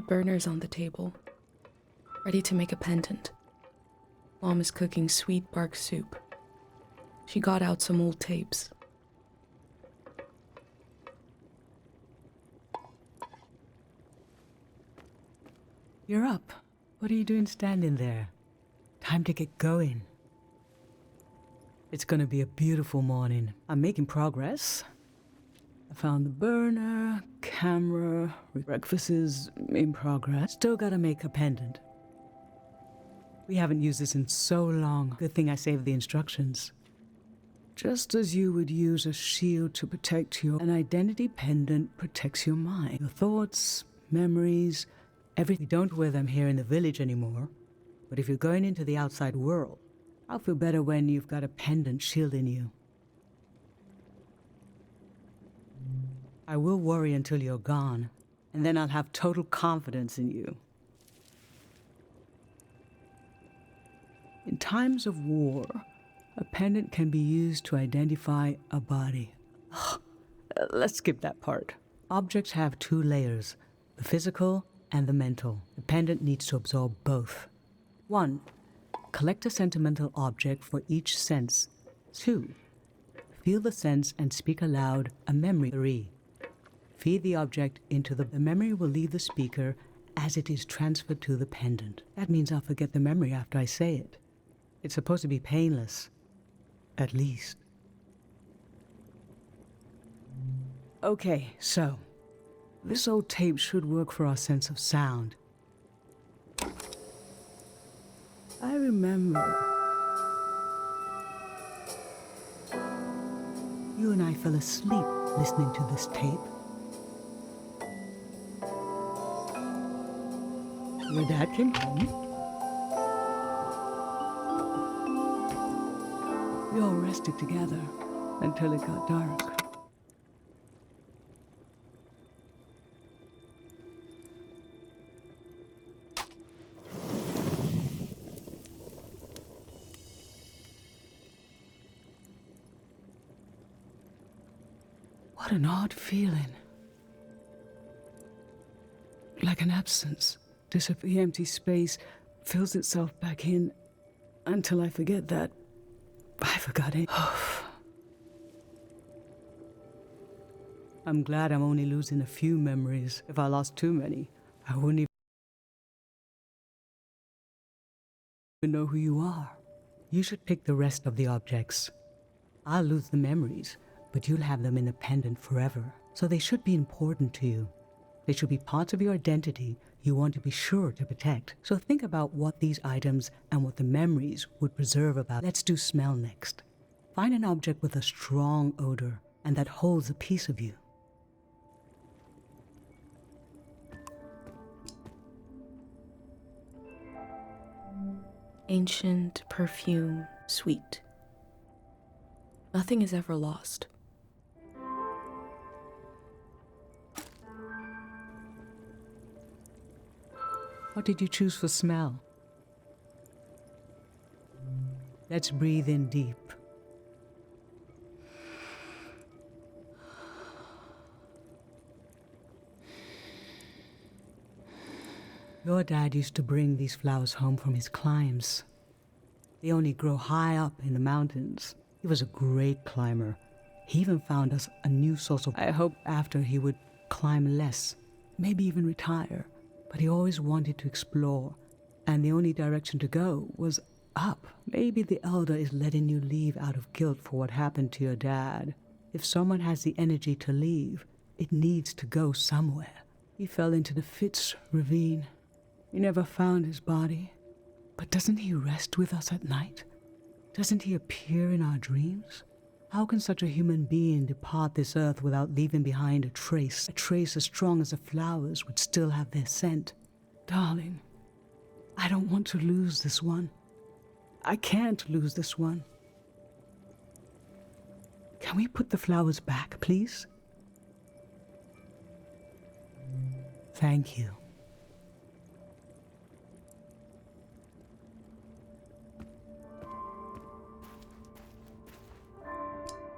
burners on the table, ready to make a pendant. Mom is cooking sweet bark soup. She got out some old tapes. You're up. What are you doing standing there? Time to get going. It's gonna be a beautiful morning. I'm making progress. I found the burner, camera, breakfast is in progress. Still gotta make a pendant. We haven't used this in so long. Good thing I saved the instructions. Just as you would use a shield to protect you, an identity pendant protects your mind. Your thoughts, memories, everything. We don't wear them here in the village anymore. But if you're going into the outside world, I'll feel better when you've got a pendant shielding you. I will worry until you're gone, and then I'll have total confidence in you. In times of war, a pendant can be used to identify a body. Let's skip that part. Objects have two layers, the physical and the mental. The pendant needs to absorb both. 1. Collect a sentimental object for each sense. 2. Feel the sense and speak aloud a memory. 3. Feed the object into the memory will leave the speaker as it is transferred to the pendant. That means I'll forget the memory after I say it. It's supposed to be painless. At least. Okay, so this old tape should work for our sense of sound. I remember you and I fell asleep listening to this tape. Your dad came home. We all rested together until it got dark. What an odd feeling. Like an absence. The empty space fills itself back in until I forget that I forgot it. I'm glad I'm only losing a few memories. If I lost too many, I wouldn't even know who you are. You should pick the rest of the objects. I'll lose the memories, but you'll have them in a pendant forever. So they should be important to you. They should be parts of your identity you want to be sure to protect. So think about what these items and what the memories would preserve about. Let's do smell next. Find an object with a strong odor and that holds a piece of you. Ancient perfume, sweet. Nothing is ever lost. What did you choose for smell? Let's breathe in deep. Your dad used to bring these flowers home from his climbs. They only grow high up in the mountains. He was a great climber. He even found us a new source of... I hoped after he would climb less, maybe even retire. But he always wanted to explore, and the only direction to go was up. Maybe the Elder is letting you leave out of guilt for what happened to your dad. If someone has the energy to leave, it needs to go somewhere. He fell into the Fitz ravine. We never found his body. But doesn't he rest with us at night? Doesn't he appear in our dreams? How can such a human being depart this earth without leaving behind a trace as strong as the flowers would still have their scent? Darling, I don't want to lose this one. I can't lose this one. Can we put the flowers back, please? Thank you.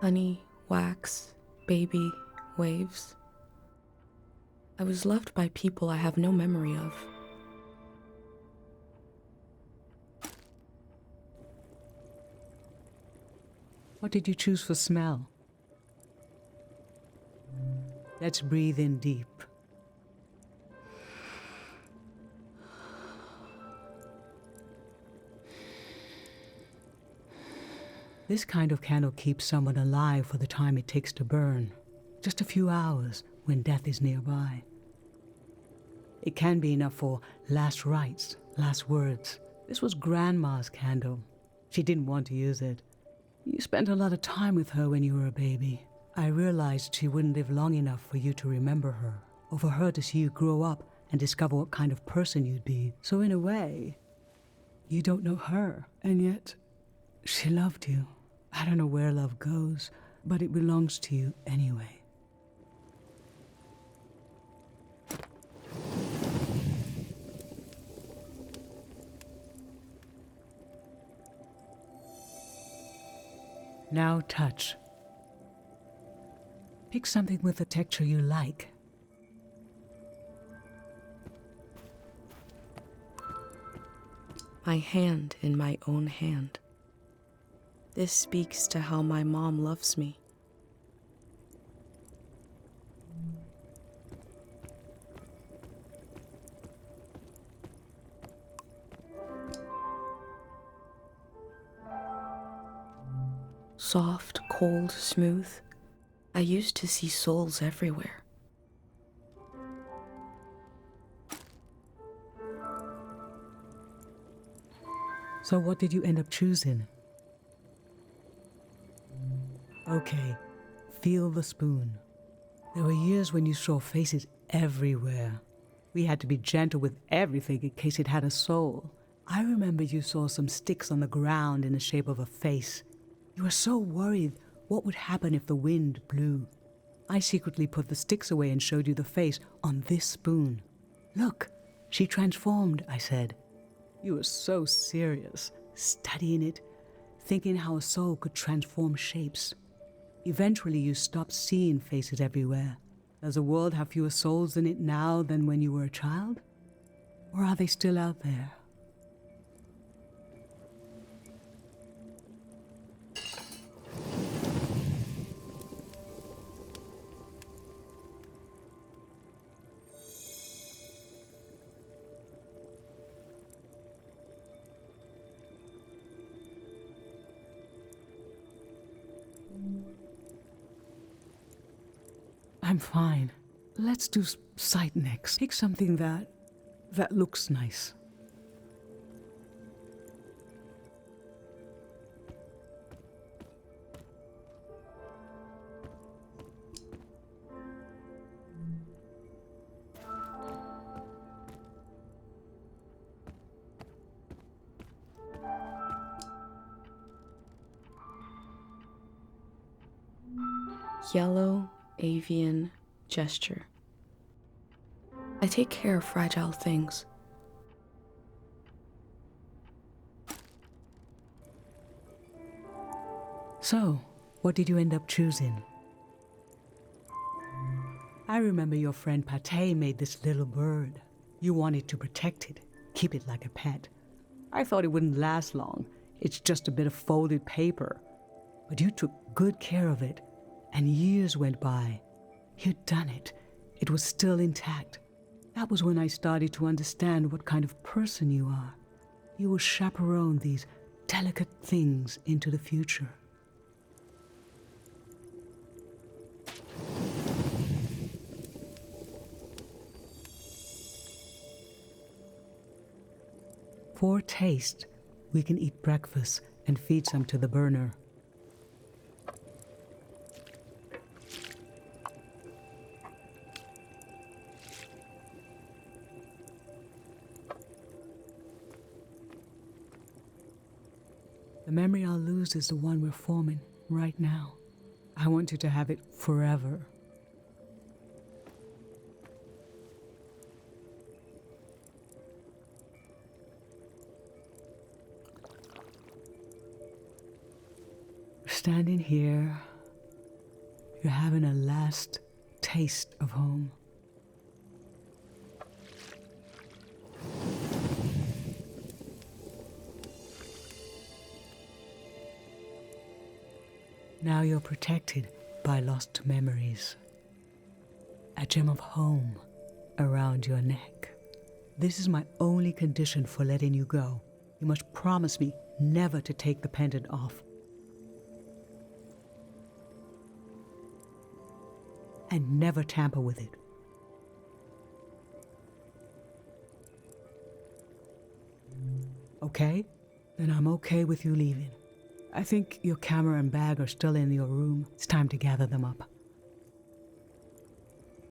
Honey, wax, baby, waves. I was loved by people I have no memory of. What did you choose for smell? Let's breathe in deep. This kind of candle keeps someone alive for the time it takes to burn. Just a few hours when death is nearby. It can be enough for last rites, last words. This was Grandma's candle. She didn't want to use it. You spent a lot of time with her when you were a baby. I realized she wouldn't live long enough for you to remember her, or for her to see you grow up and discover what kind of person you'd be. So in a way, you don't know her, and yet she loved you. I don't know where love goes, but it belongs to you anyway. Now touch. Pick something with a texture you like. My hand in my own hand. This speaks to how my mom loves me. Soft, cold, smooth. I used to see souls everywhere. So what did you end up choosing? Okay, feel the spoon. There were years when you saw faces everywhere. We had to be gentle with everything in case it had a soul. I remember you saw some sticks on the ground in the shape of a face. You were so worried what would happen if the wind blew. I secretly put the sticks away and showed you the face on this spoon. Look, she transformed, I said. You were so serious, studying it, thinking how a soul could transform shapes. Eventually you stopped seeing faces everywhere. Does the world have fewer souls in it now than when you were a child? Or are they still out there? I'm fine. Let's do sight next. Pick something that looks nice. Yellow avian gesture. I take care of fragile things. So, what did you end up choosing? I remember your friend Pate made this little bird. You wanted to protect it, keep it like a pet. I thought it wouldn't last long. It's just a bit of folded paper. But you took good care of it, and years went by. You'd done it. It was still intact. That was when I started to understand what kind of person you are. You will chaperone these delicate things into the future. For taste, we can eat breakfast and feed some to the burner. The memory I'll lose is the one we're forming right now. I want you to have it forever. Standing here, you're having a last taste of home. Now you're protected by lost memories. A gem of home around your neck. This is my only condition for letting you go. You must promise me never to take the pendant off. And never tamper with it. Okay? Then I'm okay with you leaving. I think your camera and bag are still in your room. It's time to gather them up.